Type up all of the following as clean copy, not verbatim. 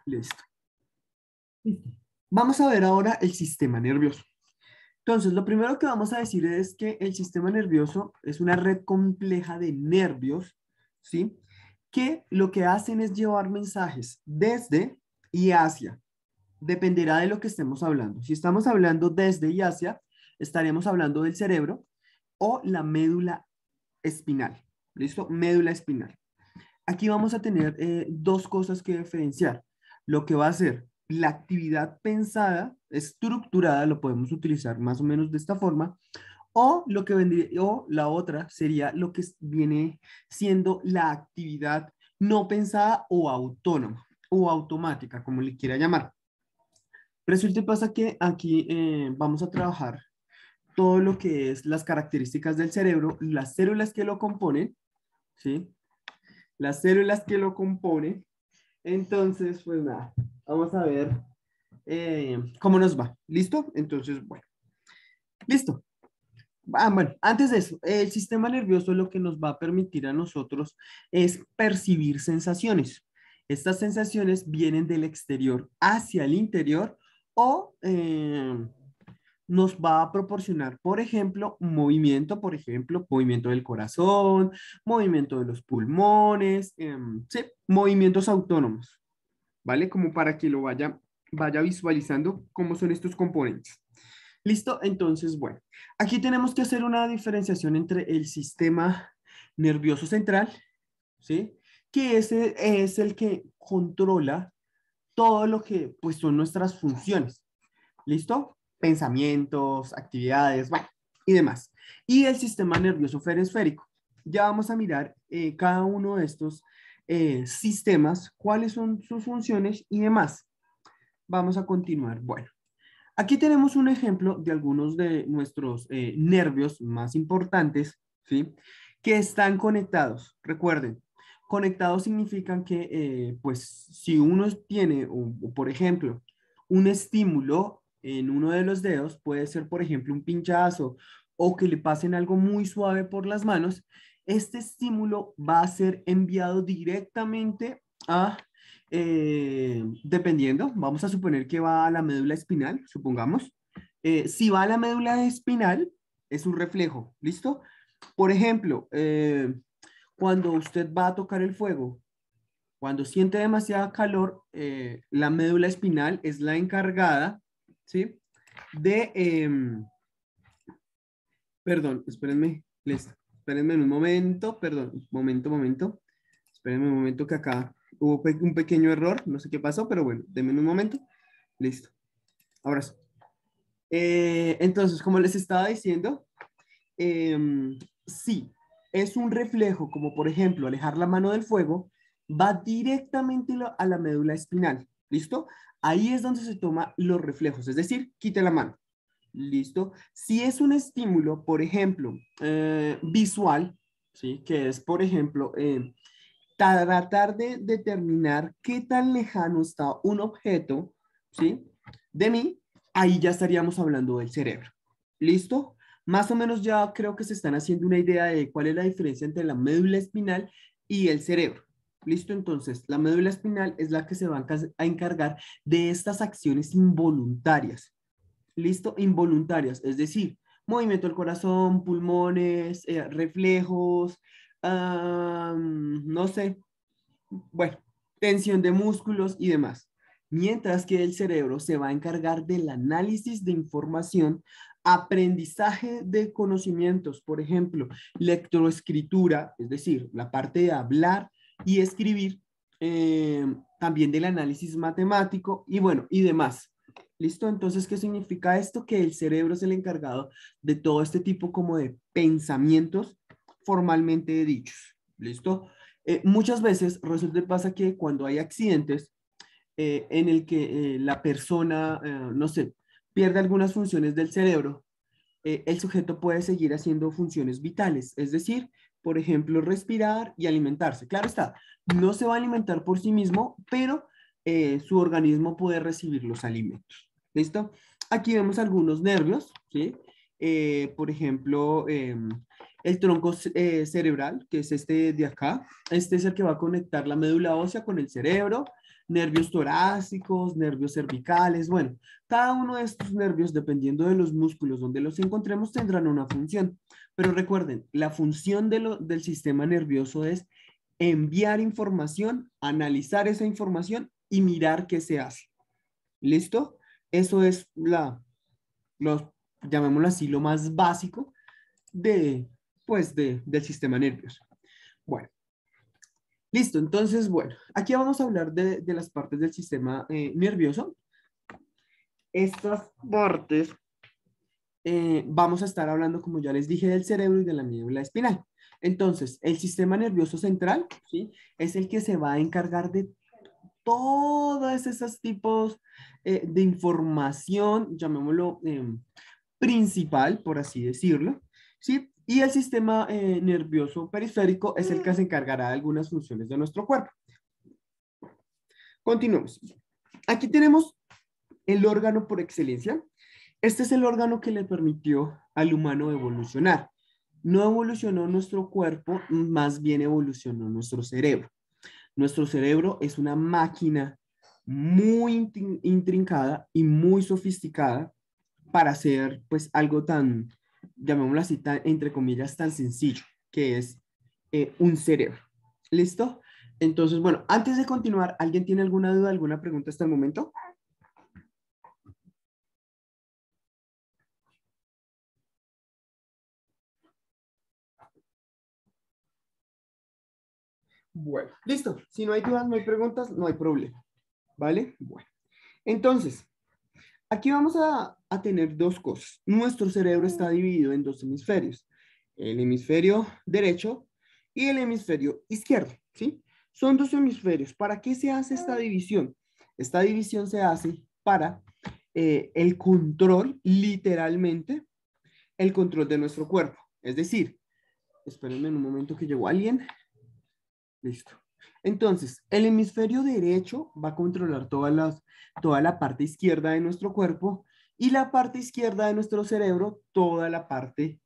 Listo. Listo. Vamos a ver ahora el sistema nervioso. Entonces, lo primero que vamos a decir es que el sistema nervioso es una red compleja de nervios, ¿sí? Que lo que hacen es llevar mensajes desde y hacia. Dependerá de lo que estemos hablando. Si estamos hablando desde y hacia, estaremos hablando del cerebro o la médula espinal. ¿Listo? Médula espinal. Aquí vamos a tener dos cosas que diferenciar. Lo que va a ser la actividad pensada, estructurada, lo podemos utilizar más o menos de esta forma, o lo que vendría, o la otra sería lo que viene siendo la actividad no pensada o autónoma o automática, como le quiera llamar. Resulta y pasa que aquí vamos a trabajar todo lo que es las características del cerebro, las células que lo componen, ¿sí? Las células que lo componen. Entonces, pues nada, vamos a ver cómo nos va. ¿Listo? Entonces, bueno, listo. Bueno, antes de eso, el sistema nervioso lo que nos va a permitir a nosotros es percibir sensaciones. Estas sensaciones vienen del exterior hacia el interior o nos va a proporcionar, por ejemplo, movimiento, por ejemplo, movimiento del corazón, movimiento de los pulmones, sí, movimientos autónomos, ¿vale? Como para que lo vaya visualizando cómo son estos componentes. ¿Listo? Entonces, bueno, aquí tenemos que hacer una diferenciación entre el sistema nervioso central, ¿sí? Que ese es el que controla todo lo que pues son nuestras funciones. ¿Listo? Pensamientos, actividades, bueno, y demás. Y el sistema nervioso periférico. Ya vamos a mirar cada uno de estos sistemas, cuáles son sus funciones y demás. Vamos a continuar. Bueno, aquí tenemos un ejemplo de algunos de nuestros nervios más importantes, ¿sí? Que están conectados. Recuerden, conectados significan que, pues, si uno tiene, o, por ejemplo, un estímulo en uno de los dedos, puede ser, por ejemplo, un pinchazo o que le pasen algo muy suave por las manos, este estímulo va a ser enviado directamente a dependiendo, vamos a suponer que va a la médula espinal, supongamos. Si va a la médula espinal, es un reflejo, ¿listo? Por ejemplo, cuando usted va a tocar el fuego, cuando siente demasiada calor, la médula espinal es la encargada, ¿sí? De, perdón, espérenme un momento, perdón, momento. Espérenme un momento que acá hubo un pequeño error, no sé qué pasó, pero bueno, denme un momento. Listo. Ahora sí. Entonces, como les estaba diciendo, sí, es un reflejo, como por ejemplo alejar la mano del fuego, va directamente a la médula espinal. ¿Listo? Ahí es donde se toman los reflejos, es decir, quite la mano. ¿Listo? Si es un estímulo, por ejemplo, visual, ¿sí? Que es, por ejemplo, tratar de determinar qué tan lejano está un objeto, ¿sí? De mí, ahí ya estaríamos hablando del cerebro. ¿Listo? Más o menos ya creo que se están haciendo una idea de cuál es la diferencia entre la médula espinal y el cerebro. ¿Listo? Entonces, la médula espinal es la que se va a encargar de estas acciones involuntarias. ¿Listo? Involuntarias, es decir, movimiento del corazón, pulmones, reflejos, no sé, bueno, tensión de músculos y demás. Mientras que el cerebro se va a encargar del análisis de información, aprendizaje de conocimientos, por ejemplo, lectoescritura, es decir, la parte de hablar y escribir, también del análisis matemático y bueno, y demás. ¿Listo? Entonces, ¿qué significa esto? Que el cerebro es el encargado de todo este tipo como de pensamientos formalmente dichos. ¿Listo? Muchas veces resulta que pasa que cuando hay accidentes en el que la persona, no sé, pierde algunas funciones del cerebro, el sujeto puede seguir haciendo funciones vitales, es decir, por ejemplo, respirar y alimentarse. Claro está, no se va a alimentar por sí mismo, pero su organismo puede recibir los alimentos. ¿Listo? Aquí vemos algunos nervios, ¿sí? Por ejemplo, el tronco cerebral, que es este de acá. Este es el que va a conectar la médula ósea con el cerebro. nervios torácicos, nervios cervicales, bueno, cada uno de estos nervios, dependiendo de los músculos donde los encontremos, tendrán una función. Pero recuerden, la función del sistema nervioso es enviar información, analizar esa información y mirar qué se hace. ¿Listo? Eso es los, llamémoslo así, lo más básico del sistema nervioso. Bueno, listo. Entonces, bueno, aquí vamos a hablar de las partes del sistema nervioso. Estas partes vamos a estar hablando, como ya les dije, del cerebro y de la médula espinal. Entonces, el sistema nervioso central, ¿sí? Es el que se va a encargar de todos esos tipos de información, llamémoslo principal, por así decirlo, ¿sí? Y el sistema nervioso periférico es el que se encargará de algunas funciones de nuestro cuerpo. Continuemos. Aquí tenemos el órgano por excelencia. Este es el órgano que le permitió al humano evolucionar. No evolucionó nuestro cuerpo, más bien evolucionó nuestro cerebro. Nuestro cerebro es una máquina muy intrincada y muy sofisticada para hacer pues algo tan, llamémoslo así, tan, entre comillas, tan sencillo, que es un cerebro. ¿Listo? Entonces, bueno, antes de continuar, ¿alguien tiene alguna duda, alguna pregunta hasta el momento? Bueno, listo. Si no hay dudas, no hay preguntas, no hay problema. ¿Vale? Bueno. Entonces, aquí vamos a tener dos cosas. Nuestro cerebro está dividido en dos hemisferios. El hemisferio derecho y el hemisferio izquierdo, ¿sí? Son dos hemisferios. ¿Para qué se hace esta división? Esta división se hace para el control, literalmente, el control de nuestro cuerpo. Es decir, espérenme un momento que llegó alguien. Listo. Entonces, el hemisferio derecho va a controlar toda la parte izquierda de nuestro cuerpo y la parte izquierda de nuestro cerebro, toda la parte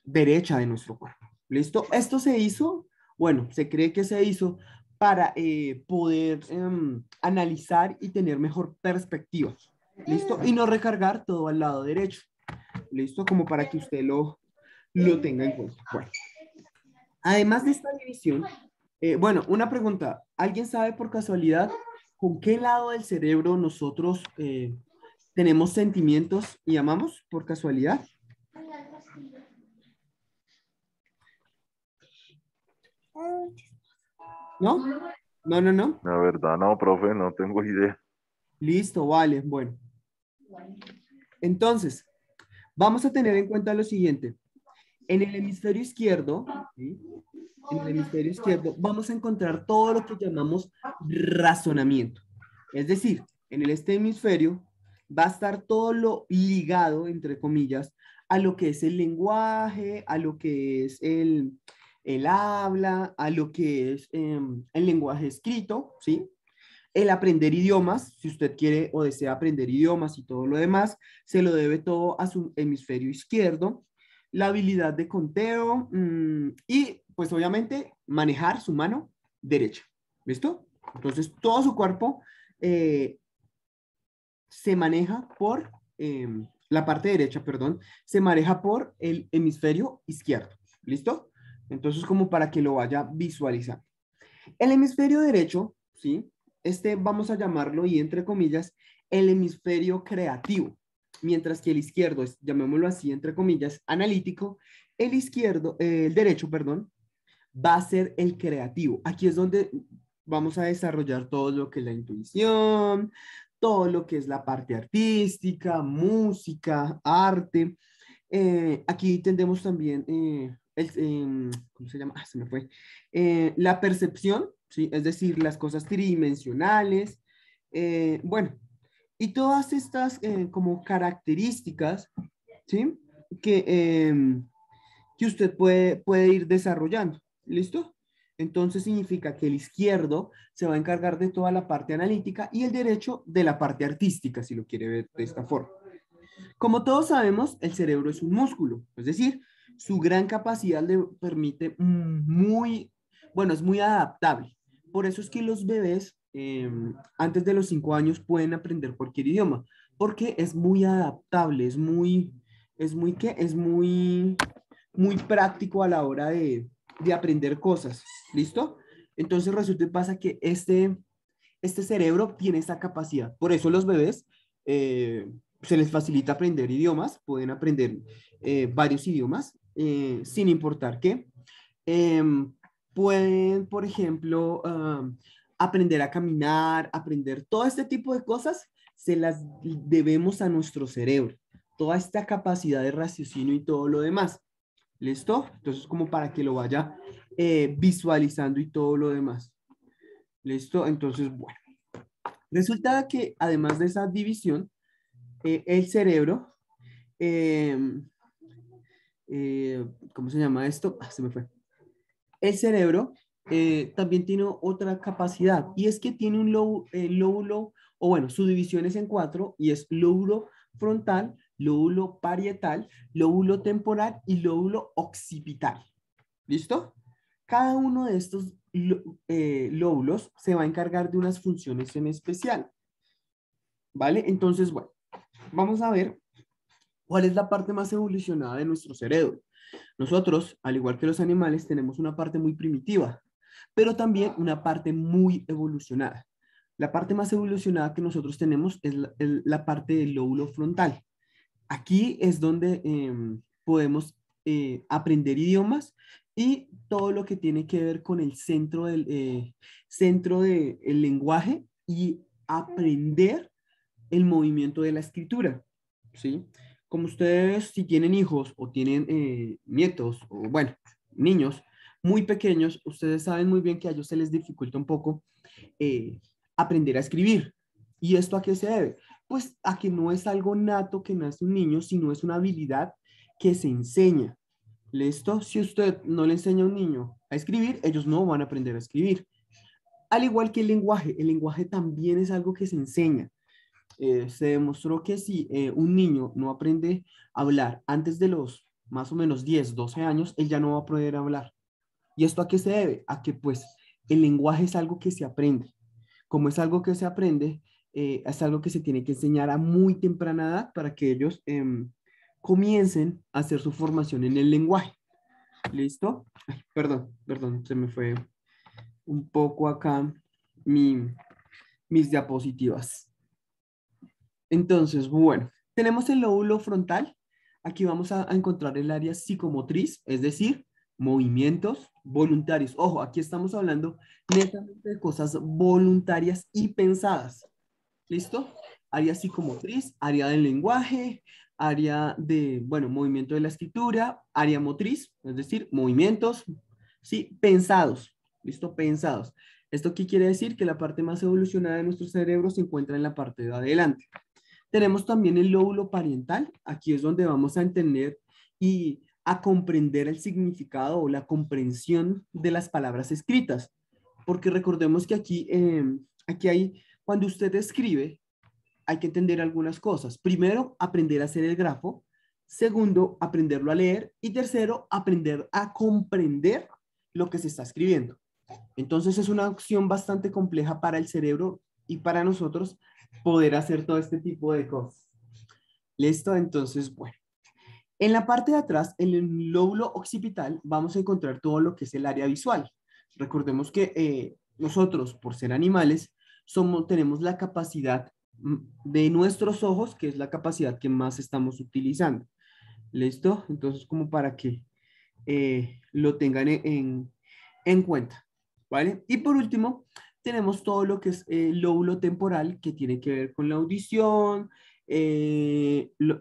derecha de nuestro cuerpo. ¿Listo? Esto se hizo, bueno, se cree que se hizo para poder analizar y tener mejor perspectiva. ¿Listo? Y no recargar todo al lado derecho. ¿Listo? Como para que usted lo tenga en cuenta. Bueno, además de esta división, bueno, una pregunta. ¿Alguien sabe por casualidad con qué lado del cerebro nosotros tenemos sentimientos y amamos por casualidad? ¿No? No, no, no. La verdad, no, profe, no tengo idea. Listo, vale. Bueno, entonces, vamos a tener en cuenta lo siguiente. En el hemisferio izquierdo, ¿sí? En el hemisferio izquierdo vamos a encontrar todo lo que llamamos razonamiento. Es decir, en este hemisferio va a estar todo lo ligado, entre comillas, a lo que es el lenguaje, a lo que es el habla, a lo que es el lenguaje escrito, ¿sí? El aprender idiomas, si usted quiere o desea aprender idiomas y todo lo demás, se lo debe todo a su hemisferio izquierdo. La habilidad de conteo y pues obviamente manejar su mano derecha. ¿Listo? Entonces todo su cuerpo eh, se maneja por, la parte derecha, perdón, se maneja por el hemisferio izquierdo. ¿Listo? Entonces como para que lo vaya visualizando. El hemisferio derecho, ¿sí? Este vamos a llamarlo, y entre comillas, el hemisferio creativo, mientras que el izquierdo es, llamémoslo así, entre comillas, analítico, el derecho, perdón, va a ser el creativo. Aquí es donde vamos a desarrollar todo lo que es la intuición, todo lo que es la parte artística, música, arte. Aquí tendremos también, ¿cómo se llama? Ah, se me fue. La percepción, ¿sí? Es decir, las cosas tridimensionales. Bueno, y todas estas como características, ¿sí? Que, que usted puede ir desarrollando. ¿Listo? Entonces significa que el izquierdo se va a encargar de toda la parte analítica y el derecho de la parte artística, si lo quiere ver de esta forma. Como todos sabemos, el cerebro es un músculo, es decir, su gran capacidad le permite muy, bueno, es muy adaptable. Por eso es que los bebés antes de los 5 años pueden aprender cualquier idioma, porque es muy adaptable, muy práctico a la hora de aprender cosas. ¿Listo? Entonces resulta y pasa que este cerebro tiene esa capacidad. Por eso los bebés se les facilita aprender idiomas, pueden aprender varios idiomas sin importar qué. Em, pueden, por ejemplo, aprender a caminar, aprender todo este tipo de cosas, se las debemos a nuestro cerebro. Toda esta capacidad de raciocinio y todo lo demás. ¿Listo? Entonces, como para que lo vaya visualizando y todo lo demás. ¿Listo? Entonces, bueno. Resulta que además de esa división, el cerebro, eh, ¿cómo se llama esto? Se me fue. El cerebro también tiene otra capacidad y es que tiene un lóbulo, o bueno, su división es en 4 y es lóbulo frontal, lóbulo parietal, lóbulo temporal y lóbulo occipital. ¿Listo? Cada uno de estos lóbulos se va a encargar de unas funciones en especial. ¿Vale? Entonces, bueno, vamos a ver cuál es la parte más evolucionada de nuestro cerebro. Nosotros, al igual que los animales, tenemos una parte muy primitiva, pero también una parte muy evolucionada. La parte más evolucionada que nosotros tenemos es la parte del lóbulo frontal. Aquí es donde podemos aprender idiomas y todo lo que tiene que ver con el centro del lenguaje y aprender el movimiento de la escritura, ¿sí? Como ustedes, si tienen hijos o tienen nietos, o bueno, niños muy pequeños, ustedes saben muy bien que a ellos se les dificulta un poco eh, aprender a escribir. ¿Y esto a qué se debe? Pues a que no es algo nato que nace un niño, sino es una habilidad que se enseña. ¿Listo? Si usted no le enseña a un niño a escribir, ellos no van a aprender a escribir. Al igual que el lenguaje también es algo que se enseña. Se demostró que si un niño no aprende a hablar antes de los más o menos 10 12 años, él ya no va a poder hablar. ¿Y esto a qué se debe? A que pues el lenguaje es algo que se aprende. Como es algo que se aprende, es algo que se tiene que enseñar a muy temprana edad para que ellos comiencen a hacer su formación en el lenguaje. ¿Listo? Ay, perdón, se me fue un poco acá mi, mis diapositivas. Entonces, bueno, tenemos el lóbulo frontal. Aquí vamos a encontrar el área psicomotriz, es decir, movimientos voluntarios. Ojo, aquí estamos hablando netamente de cosas voluntarias y pensadas. ¿Listo? Área psicomotriz, área del lenguaje, área de, bueno, movimiento de la escritura, área motriz, es decir, movimientos, sí, pensados. ¿Listo? Pensados. ¿Esto qué quiere decir? Que la parte más evolucionada de nuestro cerebro se encuentra en la parte de adelante. Tenemos también el lóbulo parietal. Aquí es donde vamos a entender y a comprender el significado o la comprensión de las palabras escritas. Porque recordemos que aquí hay, cuando usted escribe, hay que entender algunas cosas. Primero, aprender a hacer el grafo. Segundo, aprenderlo a leer. Y tercero, aprender a comprender lo que se está escribiendo. Entonces es una opción bastante compleja para el cerebro y para nosotros poder hacer todo este tipo de cosas. ¿Listo? Entonces, bueno. En la parte de atrás, en el lóbulo occipital, vamos a encontrar todo lo que es el área visual. Recordemos que nosotros, por ser animales, tenemos la capacidad de nuestros ojos, que es la capacidad que más estamos utilizando. ¿Listo? Entonces, como para que lo tengan en cuenta. ¿Vale? Y por último, tenemos todo lo que es el lóbulo temporal, que tiene que ver con la audición,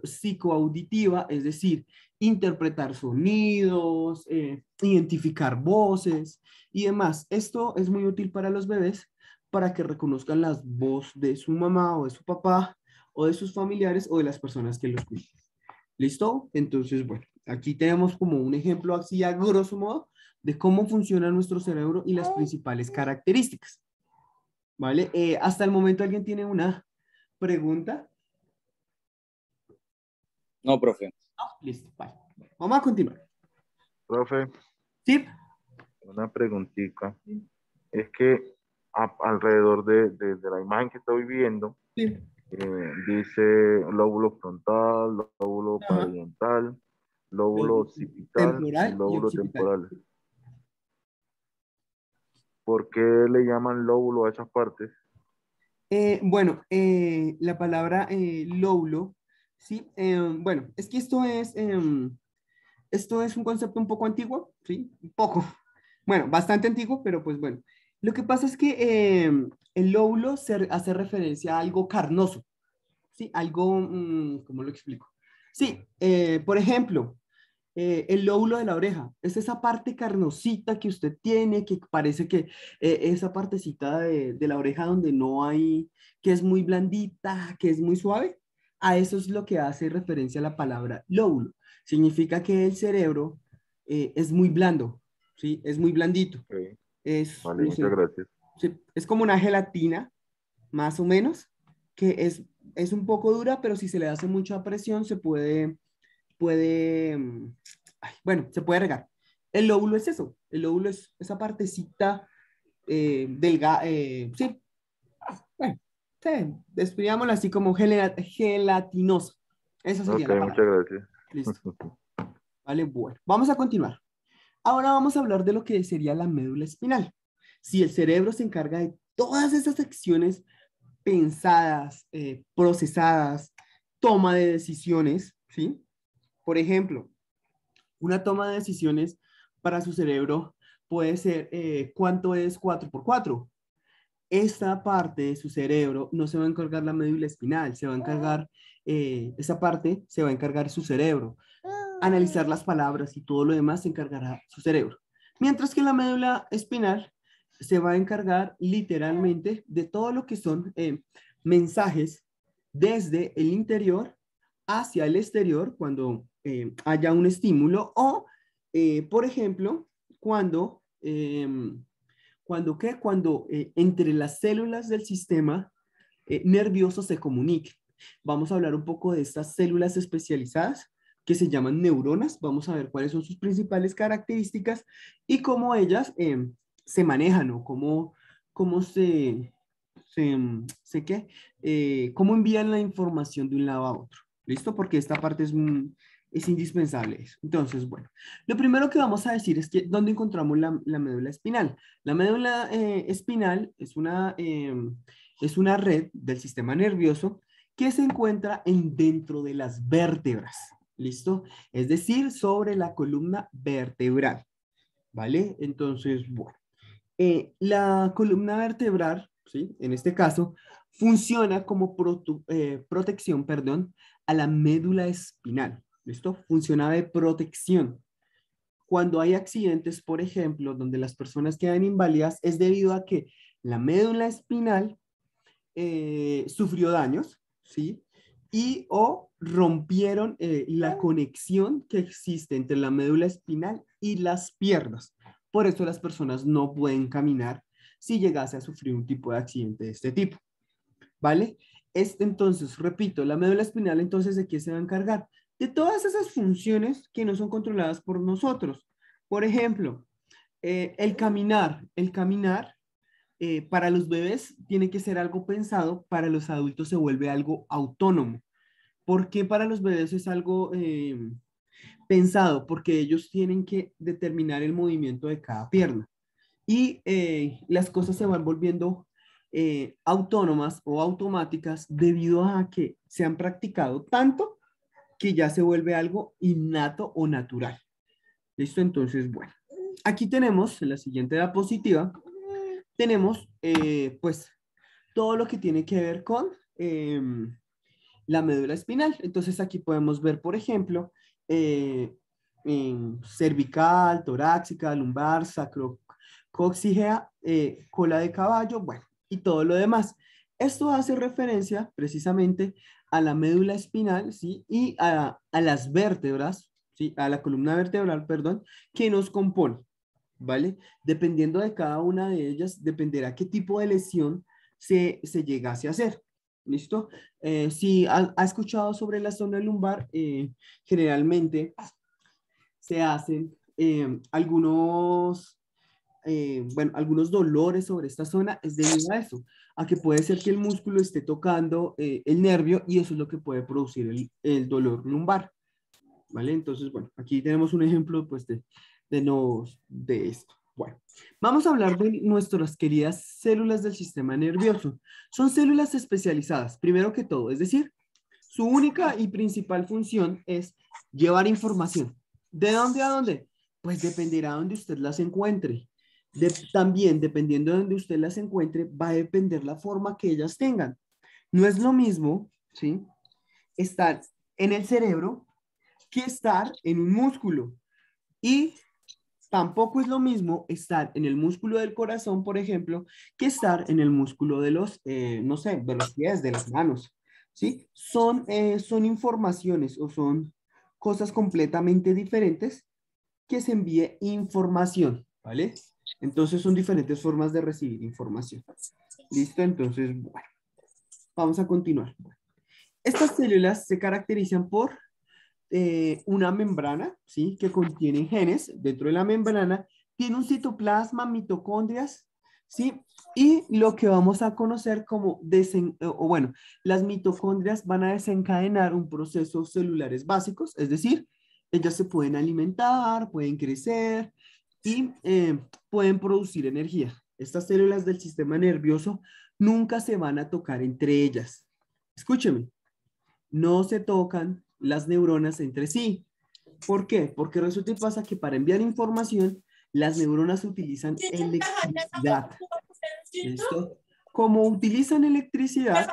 psicoauditiva, es decir, interpretar sonidos, identificar voces y demás. Esto es muy útil para los bebés para que reconozcan las voces de su mamá o de su papá o de sus familiares o de las personas que los cuidan. ¿Listo? Entonces, bueno, aquí tenemos como un ejemplo así a grosso modo de cómo funciona nuestro cerebro y las principales características. ¿Vale? Hasta el momento alguien tiene una pregunta. No, profe. Listo, vale. Vamos a continuar. Profe, ¿Sí? una preguntita. Es que alrededor de la imagen que estoy viendo, Sí. dice lóbulo frontal, lóbulo Ajá. parietal, lóbulo Lóbulo occipital y temporal y lóbulo occipital. temporal. ¿Por qué le llaman lóbulo a esas partes? Bueno, la palabra lóbulo, sí, bueno, es que esto es un concepto un poco antiguo, sí, un poco, bueno, bastante antiguo, pero pues bueno. Lo que pasa es que el lóbulo hace referencia a algo carnoso, sí, algo, ¿cómo lo explico? Sí, por ejemplo, el lóbulo de la oreja, es esa parte carnosita que usted tiene, que parece que esa partecita de la oreja donde no hay, que es muy blandita, que es muy suave, a eso es lo que hace referencia la palabra lóbulo. Significa que el cerebro es muy blando, ¿sí? Es muy blandito. Ok, Es, vale, no muchas sé, gracias. sí, es como una gelatina, más o menos, que es un poco dura, pero si se le hace mucha presión se puede, ay, bueno, se puede regar. El lóbulo es eso, el lóbulo es esa partecita delgada, sí, bueno, sí, describámoslo así como gelatinosa. Esa sería Ok, la muchas palabra. gracias. Listo. Vale, bueno, vamos a continuar. Ahora vamos a hablar de lo que sería la médula espinal. Si el cerebro se encarga de todas esas acciones pensadas, procesadas, toma de decisiones, ¿sí? Por ejemplo, una toma de decisiones para su cerebro puede ser cuánto es 4 por 4. Esta parte de su cerebro no se va a encargar la médula espinal, se va a encargar, esa parte se va a encargar su cerebro. Analizar las palabras y todo lo demás se encargará su cerebro. Mientras que la médula espinal se va a encargar literalmente de todo lo que son mensajes desde el interior hacia el exterior cuando haya un estímulo o, por ejemplo, cuando entre las células del sistema nervioso se comuniquen. Vamos a hablar un poco de estas células especializadas que se llaman neuronas. Vamos a ver cuáles son sus principales características y cómo ellas se manejan o cómo qué, cómo envían la información de un lado a otro. ¿Listo? Porque esta parte es indispensable. Eso. Entonces, bueno, lo primero que vamos a decir es que ¿dónde encontramos la médula espinal? La médula espinal es una red del sistema nervioso que se encuentra dentro de las vértebras. ¿Listo? Es decir, sobre la columna vertebral. ¿Vale? Entonces, bueno. La columna vertebral, ¿sí? En este caso, funciona como protección, perdón, a la médula espinal. ¿Listo? Funciona de protección. Cuando hay accidentes, por ejemplo, donde las personas quedan inválidas, es debido a que la médula espinal sufrió daños, ¿sí? Y o rompieron la conexión que existe entre la médula espinal y las piernas. Por eso las personas no pueden caminar si llegase a sufrir un tipo de accidente de este tipo, ¿vale? Entonces, repito, la médula espinal entonces de qué se va a encargar? De todas esas funciones que no son controladas por nosotros. Por ejemplo, el caminar para los bebés tiene que ser algo pensado, para los adultos se vuelve algo autónomo. ¿Por qué para los bebés es algo pensado? Porque ellos tienen que determinar el movimiento de cada pierna y las cosas se van volviendo autónomas o automáticas debido a que se han practicado tanto que ya se vuelve algo innato o natural. ¿Listo? Entonces, bueno, aquí tenemos en la siguiente diapositiva, tenemos pues todo lo que tiene que ver con la médula espinal. Entonces aquí podemos ver, por ejemplo, eh, cervical, torácica, lumbar, sacrocoxígea, cola de caballo, bueno, y todo lo demás. Esto hace referencia precisamente a la médula espinal, ¿sí? Y a las vértebras, ¿sí? A la columna vertebral, perdón, que nos compone, ¿vale? Dependiendo de cada una de ellas, dependerá qué tipo de lesión se llegase a hacer. ¿Listo? Si ha escuchado sobre la zona lumbar, generalmente se hacen algunos, bueno, algunos dolores sobre esta zona, es debido a eso, a que puede ser que el músculo esté tocando el nervio y eso es lo que puede producir el dolor lumbar, ¿vale? Entonces, bueno, aquí tenemos un ejemplo, pues, de esto. Bueno, vamos a hablar de nuestras queridas células del sistema nervioso. Son células especializadas, primero que todo, es decir, su única y principal función es llevar información. ¿De dónde a dónde? Pues dependerá de donde usted las encuentre. También, dependiendo de donde usted las encuentre, va a depender la forma que ellas tengan. No es lo mismo, ¿sí? Estar en el cerebro que estar en un músculo. Y tampoco es lo mismo estar en el músculo del corazón, por ejemplo, que estar en el músculo de los, no sé, de los pies, de las manos, ¿sí? Son informaciones o son cosas completamente diferentes que se envíe información, ¿vale? Entonces son diferentes formas de recibir información. ¿Listo? Entonces, bueno, vamos a continuar. Estas células se caracterizan por una membrana, ¿sí? Que contiene genes. Dentro de la membrana tiene un citoplasma, mitocondrias, ¿sí? Y lo que vamos a conocer como, o bueno, las mitocondrias van a desencadenar un proceso celulares básicos, es decir, ellas se pueden alimentar, pueden crecer y pueden producir energía. Estas células del sistema nervioso nunca se van a tocar entre ellas. Escúcheme, no se tocan las neuronas entre sí. ¿Por qué? Porque resulta y pasa que para enviar información, las neuronas utilizan electricidad. ¿Listo? Como utilizan electricidad,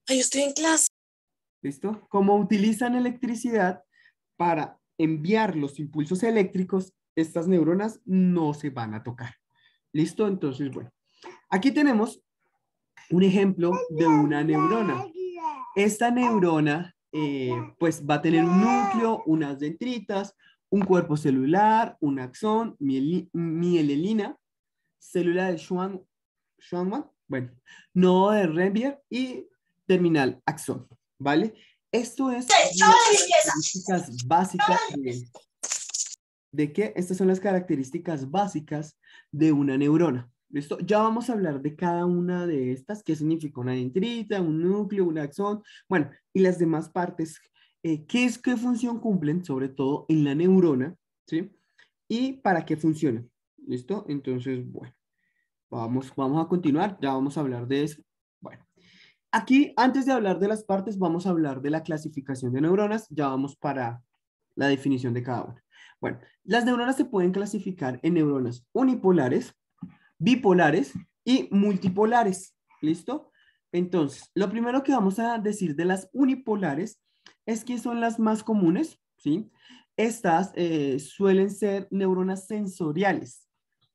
Ay, yo estoy en clase. ¿listo? Como utilizan electricidad para enviar los impulsos eléctricos, estas neuronas no se van a tocar. ¿Listo? Entonces, bueno, aquí tenemos un ejemplo de una neurona. Esta neurona pues va a tener un núcleo, unas dendritas, un cuerpo celular, un axón, mielina, célula de Schwann, bueno, nodo de Renvier y terminal axón, ¿vale? Esto es las características básicas ¿de qué? Estas son las características básicas de una neurona. ¿Listo? Ya vamos a hablar de cada una de estas, qué significa una dendrita, un núcleo, un axón, bueno, y las demás partes, qué función cumplen, sobre todo en la neurona, ¿sí? Y para qué funcionan. ¿Listo? Entonces, bueno, vamos a continuar, ya vamos a hablar de eso. Bueno, aquí, antes de hablar de las partes, vamos a hablar de la clasificación de neuronas, ya vamos para la definición de cada una. Bueno, las neuronas se pueden clasificar en neuronas unipolares, bipolares y multipolares. ¿Listo? Entonces, lo primero que vamos a decir de las unipolares es que son las más comunes, ¿sí? Estas suelen ser neuronas sensoriales,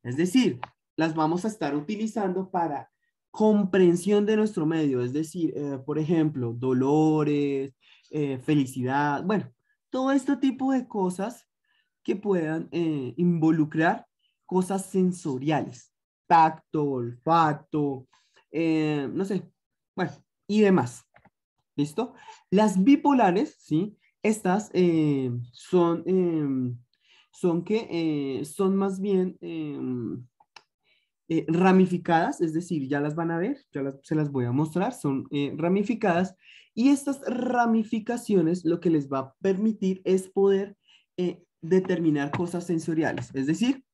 es decir, las vamos a estar utilizando para comprensión de nuestro medio, es decir, por ejemplo, dolores, felicidad, bueno, todo este tipo de cosas que puedan involucrar cosas sensoriales, tacto, olfato, no sé, bueno, y demás. ¿Listo? Las bipolares, ¿sí? Estas son más bien ramificadas, es decir, ya las van a ver, se las voy a mostrar, son ramificadas y estas ramificaciones lo que les va a permitir es poder determinar cosas sensoriales, es decir,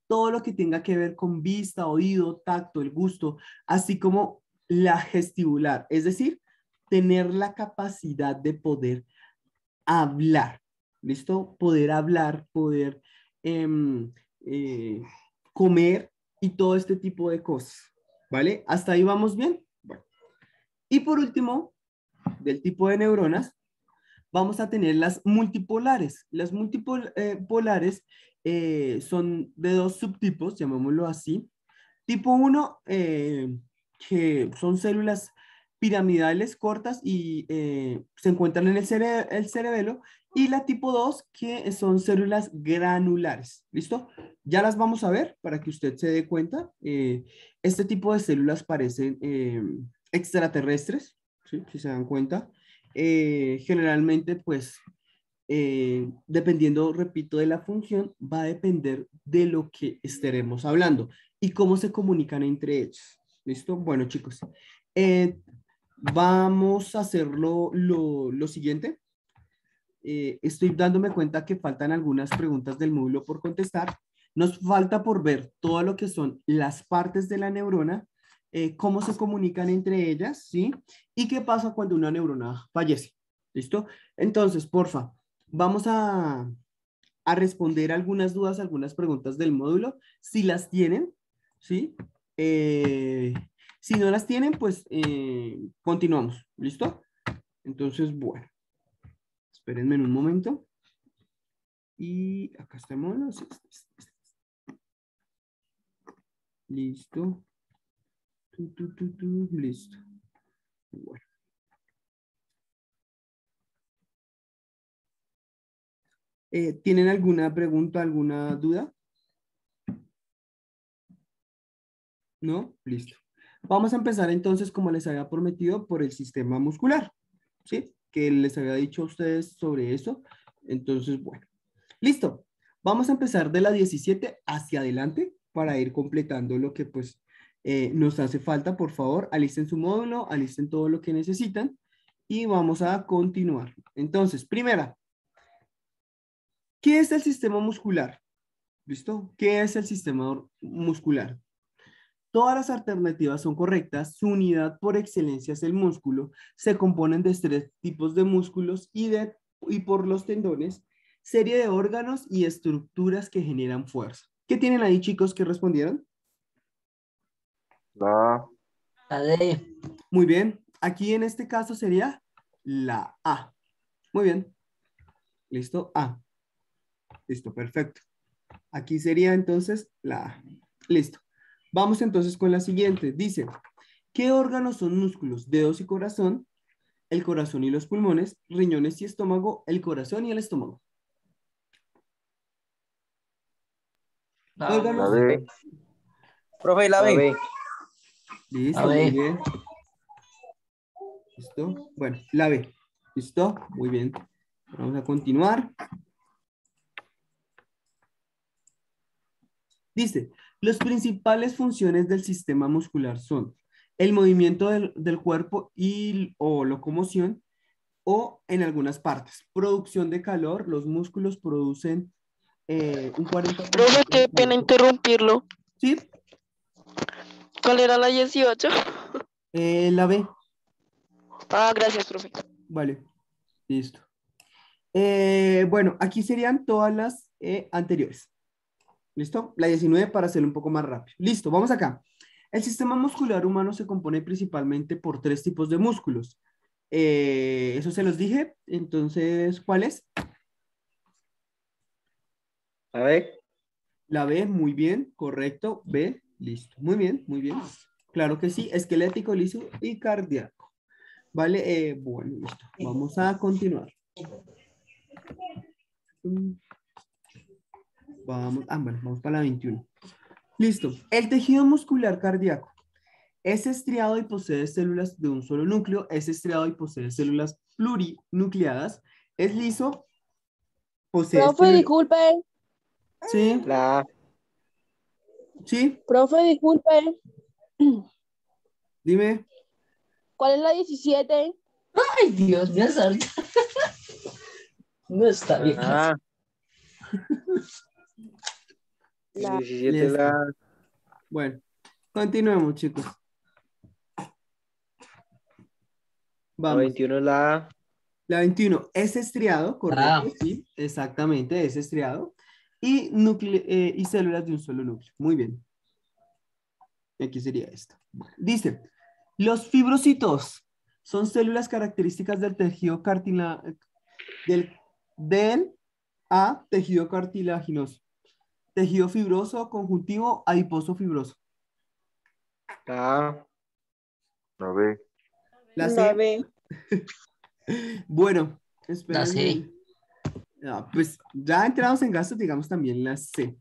todo lo que tenga que ver con vista, oído, tacto, el gusto, así como la gesticular, es decir, tener la capacidad de poder hablar, ¿listo? Poder hablar, poder em, eh, comer y todo este tipo de cosas, ¿vale? ¿Hasta ahí vamos bien? Bueno. Y por último, del tipo de neuronas, vamos a tener las multipolares. Las multipolares son de dos subtipos, llamémoslo así. Tipo 1, que son células piramidales cortas y se encuentran en el cerebelo. Y la tipo 2, que son células granulares. ¿Listo? Ya las vamos a ver para que usted se dé cuenta. Este tipo de células parecen extraterrestres, ¿sí? Si se dan cuenta. Generalmente, pues, dependiendo, repito, de la función, va a depender de lo que estaremos hablando y cómo se comunican entre ellos. ¿Listo? Bueno, chicos, vamos a hacer lo siguiente. Estoy dándome cuenta que faltan algunas preguntas del módulo por contestar. Nos falta por ver todo lo que son las partes de la neurona, cómo se comunican entre ellas, ¿sí? Y qué pasa cuando una neurona fallece. ¿Listo? Entonces, porfa, vamos a responder algunas dudas, algunas preguntas del módulo, si las tienen, ¿sí? Si no las tienen, pues continuamos. ¿Listo? Entonces, bueno. Espérenme un momento. Y acá estamos. Listo. Listo. Bueno. ¿Tienen alguna pregunta, alguna duda? ¿No? Listo. Vamos a empezar entonces, como les había prometido, por el sistema muscular. ¿Sí? Que les había dicho a ustedes sobre eso. Entonces, bueno. Listo. Vamos a empezar de la 17 hacia adelante para ir completando lo que pues nos hace falta. Por favor, alisten su módulo, alisten todo lo que necesitan y vamos a continuar. Entonces, primera, ¿qué es el sistema muscular? ¿Listo? ¿Qué es el sistema muscular? Todas las alternativas son correctas. Su unidad por excelencia es el músculo. Se componen de tres tipos de músculos y por los tendones, serie de órganos y estructuras que generan fuerza. ¿Qué tienen ahí, chicos, que respondieron? La La D. Muy bien. Aquí en este caso sería la A. Muy bien. Listo. A. Listo, perfecto. Aquí sería entonces la A. Listo. Vamos entonces con la siguiente. Dice, ¿qué órganos son músculos? Dedos y corazón, el corazón y los pulmones, riñones y estómago, el corazón y el estómago. La la Órganos. D. Profe, la La B. B. Listo, La muy B. bien. Listo. Bueno, la B. Listo, muy bien. Vamos a continuar. Dice, las principales funciones del sistema muscular son el movimiento del cuerpo o locomoción o en algunas partes. Producción de calor, los músculos producen un 40% Profe, del qué pena calor. interrumpirlo. Sí, ¿Cuál era la 18? la B. Ah, gracias, profe. Vale, listo. Bueno, aquí serían todas las anteriores. ¿Listo? La 19 para hacerlo un poco más rápido. Listo, vamos acá. El sistema muscular humano se compone principalmente por tres tipos de músculos. Eso se los dije. Entonces, ¿cuáles? La B. La B, muy bien, correcto. B, listo. Muy bien, muy bien. Claro que sí, esquelético, liso y cardíaco. Vale, bueno, listo. Vamos a continuar. Bueno, vamos para la 21. Listo. El tejido muscular cardíaco es estriado y posee células de un solo núcleo, es estriado y posee células plurinucleadas, es liso, posee Profe, células... disculpe. Sí, La A. sí, Profe, disculpe. dime. ¿Cuál es la 17? Ay, Dios mío, santo. No está bien. La A. La 17 Listo. la Bueno, continuemos, chicos. Vamos. 21 la A. La 21 es estriado, correcto, Ah. sí, exactamente, es estriado. Y, y células de un solo núcleo. Muy bien. Aquí sería esto. Dice, los fibrocitos son células características del tejido del, del A, tejido cartilaginoso. Tejido fibroso, conjuntivo, adiposo fibroso. La A. La B. La C. B. Bueno, La C. espérenme. Pues ya entrados en gastos, digamos también la C.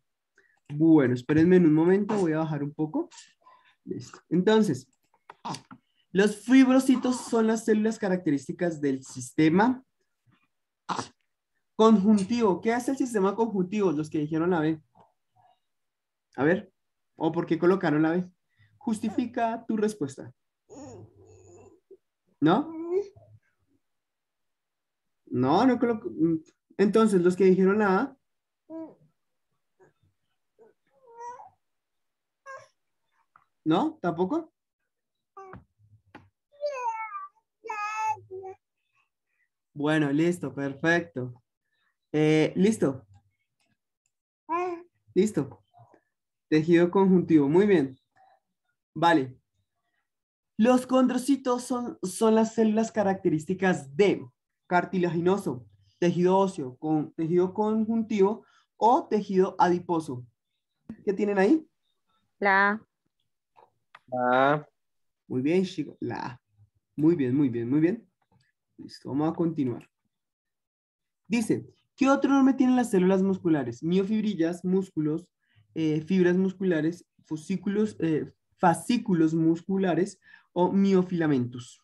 Bueno, espérenme en un momento, voy a bajar un poco. Listo. Entonces, los fibrocitos son las células características del sistema Conjuntivo. ¿Qué hace el sistema conjuntivo? Los que dijeron la B. A ver. ¿O por qué colocaron la B? Justifica tu respuesta. ¿No? No, no coloco. Entonces, los que dijeron la A. ¿No? ¿Tampoco? Bueno, listo, perfecto. Listo, listo. Tejido conjuntivo, muy bien. Vale. Los condrocitos son las células características de cartilaginoso, tejido óseo, con tejido conjuntivo o tejido adiposo. ¿Qué tienen ahí? La A. Ah, Muy bien, chicos. La A. Muy bien, muy bien, muy bien. Listo, vamos a continuar. Dice, ¿qué otro nombre tienen las células musculares? Miofibrillas, músculos, fibras musculares, fascículos musculares o miofilamentos.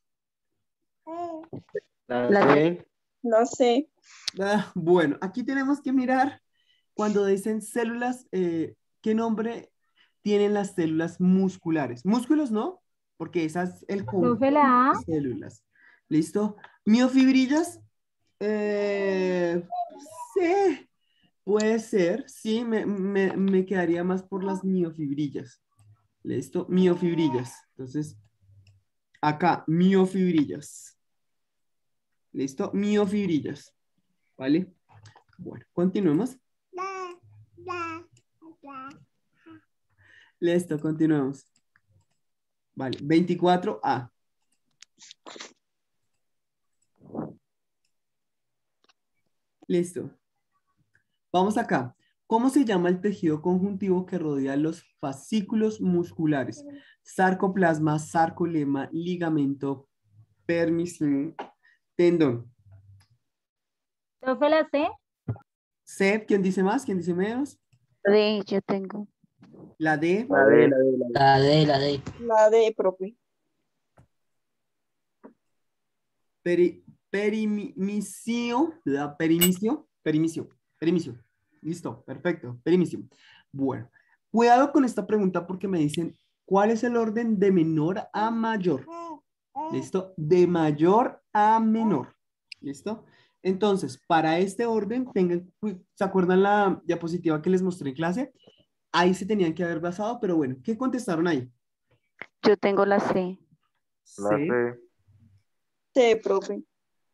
La D. No sé. Bueno, aquí tenemos que mirar cuando dicen células, ¿qué nombre tienen las células musculares? Músculos, ¿no? Porque esa es el conjunto la A. de células. ¿Listo? Miofibrillas, sí, puede ser, sí, me quedaría más por las miofibrillas. ¿Listo? Miofibrillas. Entonces, acá, miofibrillas. ¿Listo? Miofibrillas. ¿Vale? Bueno, continuemos. Listo, continuemos. Vale, 24A. Listo. Vamos acá. ¿Cómo se llama el tejido conjuntivo que rodea los fascículos musculares? Sarcoplasma, sarcolema, ligamento, permisión, tendón. Profe, la C. C, ¿quién dice más? ¿Quién dice menos? D, yo tengo. La D. la D. La D, la D. La D, profe. Perimicio. Listo, perfecto. Perimicio. Bueno, cuidado con esta pregunta porque me dicen, ¿cuál es el orden de menor a mayor? ¿Listo? De mayor a menor. ¿Listo? Entonces, para este orden, ¿se acuerdan la diapositiva que les mostré en clase? Ahí se tenían que haber basado, pero bueno, ¿qué contestaron ahí? Yo tengo la C. La C. C. C, profe.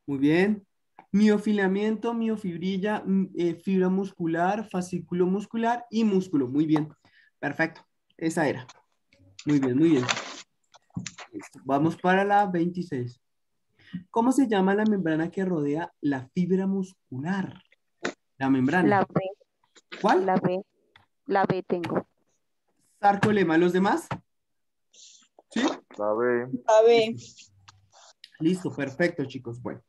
Muy bien. Miofilamiento, miofibrilla, fibra muscular, fascículo muscular y músculo. Muy bien. Perfecto. Esa era. Muy bien, muy bien. Listo. Vamos para la 26. ¿Cómo se llama la membrana que rodea la fibra muscular? La membrana. La B. ¿Cuál? La B. La B tengo. Sarcolema. ¿Los demás? ¿Sí? La B. La B. Listo, perfecto, chicos. Bueno.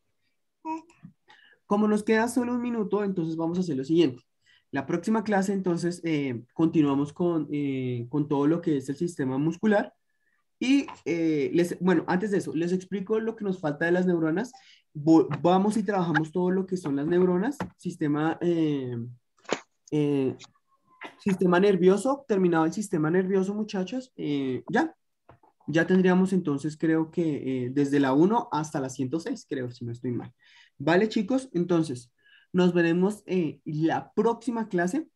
Como nos queda solo un minuto, entonces vamos a hacer lo siguiente. La próxima clase, entonces, continuamos con todo lo que es el sistema muscular. Y, bueno, antes de eso, les explico lo que nos falta de las neuronas. Vamos y trabajamos todo lo que son las neuronas, sistema nervioso. Terminado el sistema nervioso, muchachos, ya tendríamos entonces, creo que desde la 1 hasta la 106, creo, si no estoy mal. Vale, chicos, entonces nos veremos la próxima clase.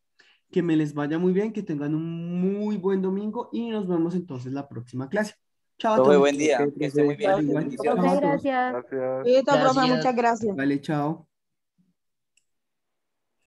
Que me les vaya muy bien, que tengan un muy buen domingo y nos vemos entonces la próxima clase. Chao a Profe, todos. buen día. Que esté muy bien. Igual, Profe, chao a todos. gracias. Gracias. Listo, profe, Gracias. muchas gracias. Vale, chao.